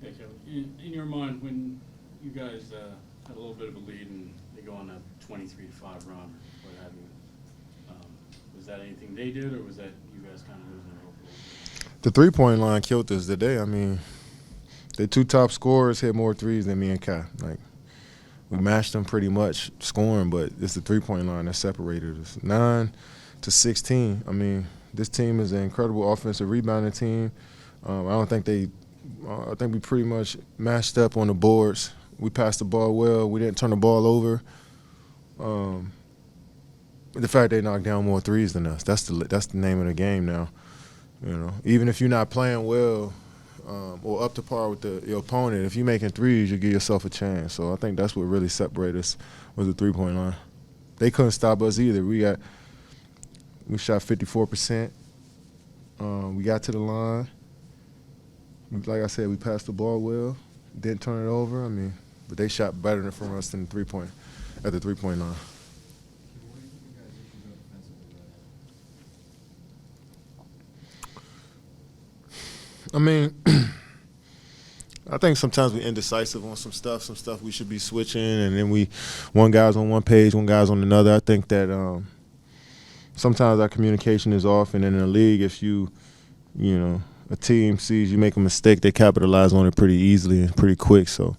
Yeah, Kevin. In your mind, when you guys had a little bit of a lead and they go on a 23-5 run or what have you, was that anything they did, or was that you guys kind of losing hope a little The 3-point line killed us today. I mean, the two top scorers hit more threes than me and Kai. Like, we matched them pretty much scoring, but it's the 3-point line that separated us. 9 to 16. I mean, this team is an incredible offensive rebounding team. I don't think they. I think we pretty much matched up on the boards. We passed the ball well. We didn't turn the ball over. Um, the fact they knocked down more threes than us. That's the name of the game now. You know, even if you're not playing well or up to par with your opponent, if you're making threes, you give yourself a chance. So I think that's what really separated us was the 3-point line. They couldn't stop us either. We shot 54%. We got to the line. Like I said, we passed the ball well, didn't turn it over. I mean, but they shot better from us than at the 3-point line. What do you think you guys issues are defensively right I mean, I think sometimes we're indecisive on some stuff we should be switching, and then one guy's on one page, one guy's on another. I think that sometimes our communication is off, and in the league, if a team sees you make a mistake, they capitalize on it pretty easily and pretty quick. So,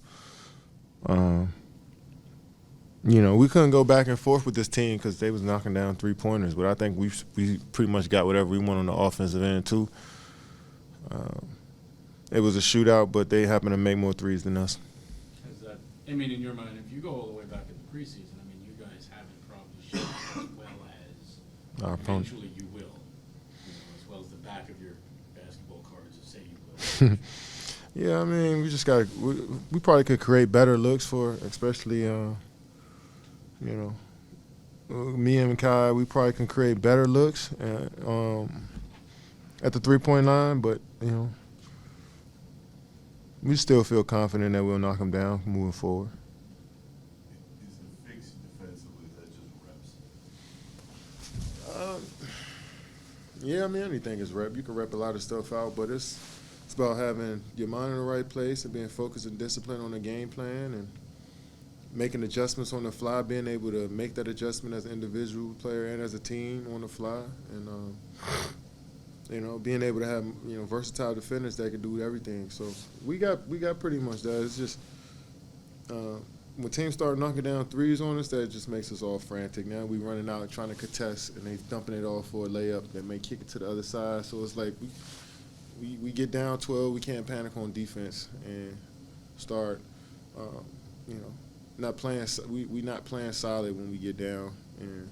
we couldn't go back and forth with this team because they was knocking down 3-pointers, but I think we pretty much got whatever we want on the offensive end too. It was a shootout, but they happen to make more threes than us. bit? Is that, I mean, in your mind, if you go all the way back in the preseason, I mean, you guys haven't probably shot as well as Our opponent. eventually you will, as well as the back of your basketball cards that say you will. Yeah, I mean, we probably could create better looks especially, me and Kai, we probably can create better looks at the 3-point line, but, we still feel confident that we'll knock them down moving forward. Is the fix defensively that just reps? Yeah, I mean, anything is rep. You can rep a lot of stuff out, but it's about having your mind in the right place and being focused and disciplined on the game plan and making adjustments on the fly, being able to make that adjustment as an individual player and as a team on the fly, and being able to have versatile defenders that can do everything. So we got pretty much that. It's just when teams start knocking down threes on us, that just makes us all frantic. Now we running out trying to contest, and they dumping it off for a layup that may kick it to the other side. So it's like we get down 12, we can't panic on defense and start, not playing. We not playing solid when we get down and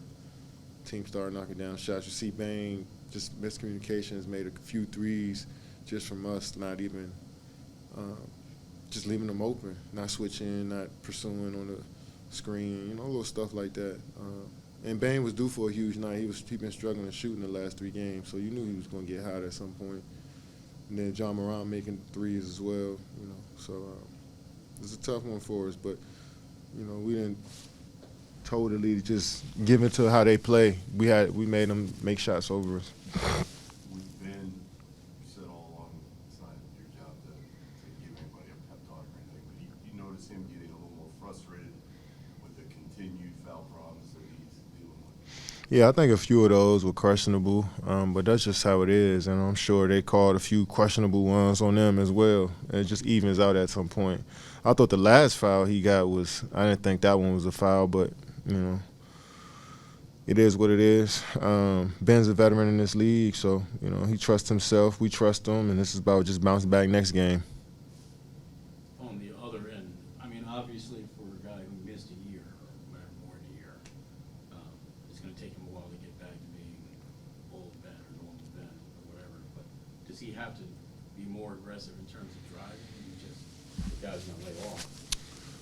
teams start knocking down shots. You see Bane just miscommunications, made a few threes just from us, not even just leaving them open, not switching, not pursuing on the screen, little stuff like that. And Bane was due for a huge night. He been struggling to shoot in the last 3 games, so you knew he was going to get hot at some point. And then John Morant making threes as well, So it's a tough one for us, but we didn't totally just give into how they play. We made them make shots over us. With Ben, you said all along it's not your job to give anybody a pep talk or anything, but you notice him getting a little more frustrated with the continued foul problems that he's dealing with. Yeah, I think a few of those were questionable, but that's just how it is, and I'm sure they called a few questionable ones on them as well. And it just evens out at some point. I thought the last foul he got I didn't think that one was a foul, but, it is what it is. Ben's a veteran in this league, so, he trusts himself. We trust him, and this is about just bouncing back next game. On the other end, I mean, obviously for a guy who missed a year or whatever, more than a year, it's going to take him a while to get back to being old Ben or normal Ben or whatever. But does he have to be more aggressive in terms of driving? The guy's going to lay off.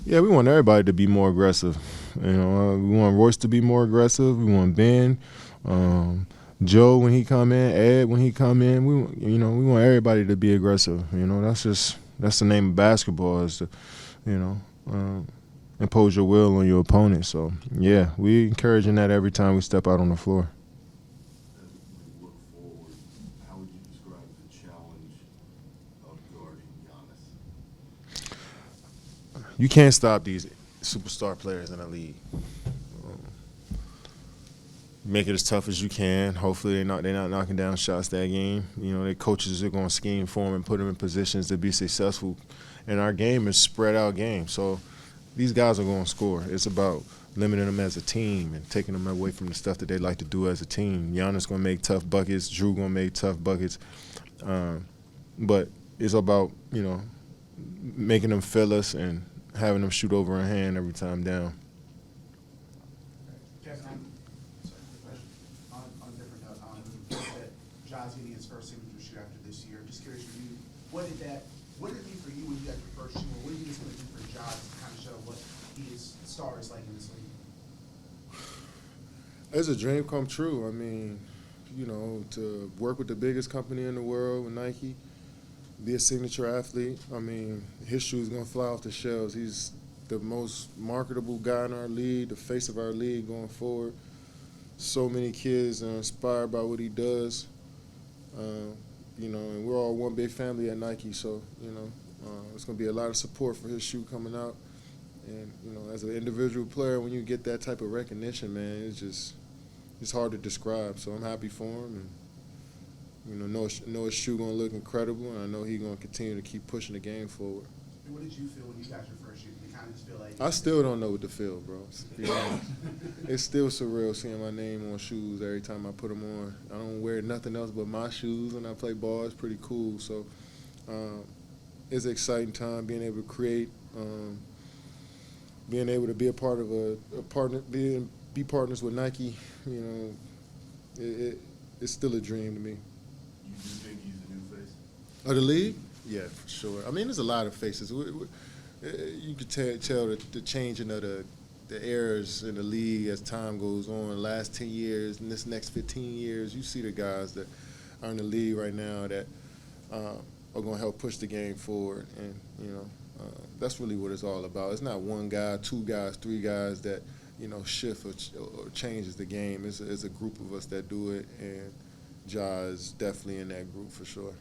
Yeah, we want everybody to be more aggressive. We want Royce to be more aggressive. We want Ben, Joe when he come in, Ed when he come in. We want everybody to be aggressive. That's the name of basketball is to, impose your will on your opponent. So yeah, we encouraging that every time we step out on the floor. As we look forward, how would you describe the challenge of guarding Giannis? you can't stop these superstar players in the league. Make it as tough as you can. Hopefully they're not knocking down shots that game. You know, their coaches are going to scheme for them and put them in positions to be successful. And our game is spread out game. So these guys are going to score. It's about limiting them as a team and taking them away from the stuff that they like to do as a team. Giannis going to make tough buckets. Drew going to make tough buckets. But it's about, you know, making them feel us and having them shoot over a hand every time down. Kevin, sorry, quick question. On a different note, you said Ja's getting his first signature shoe after this year. Just curious for you, what did it mean for you when you got your first shoe? What do you think it's going to do for Ja to kind of show what his star is like in this league? It's a dream come true. I mean, you know, to work with the biggest company in the world, with Nike, be a signature athlete. I mean, his shoe's going to fly off the shelves. He's the most marketable guy in our league, the face of our league going forward. So many kids are inspired by what he does. You know, and we're all one big family at Nike, so, you know, it's going to be a lot of support for his shoe coming out. And, you know, as an individual player, when you get that type of recognition, man, it's hard to describe. So I'm happy for him, and, you know his shoe going to look incredible, and I know he's going to continue to keep pushing the game forward. And what did you feel when you got your first shoe? Did you kind of just feel like... I still don't know what to feel, bro. To be honest. It's still surreal seeing my name on shoes every time I put them on. I don't wear nothing else but my shoes when I play ball. It's pretty cool. So it's an exciting time being able to create, being able to be a part of a partner, be partners with Nike. You know, it's still a dream to me. You do think he's the new face? Of the league? Yeah, for sure. I mean, there's a lot of faces. You could tell the changing of the eras in the league as time goes on. The last 10 years and this next 15 years, you see the guys that are in the league right now that are going to help push the game forward. And, you know, that's really what it's all about. It's not one guy, two guys, three guys that, you know, shift or changes the game. It's a group of us that do it, and Ja is definitely in that group for sure.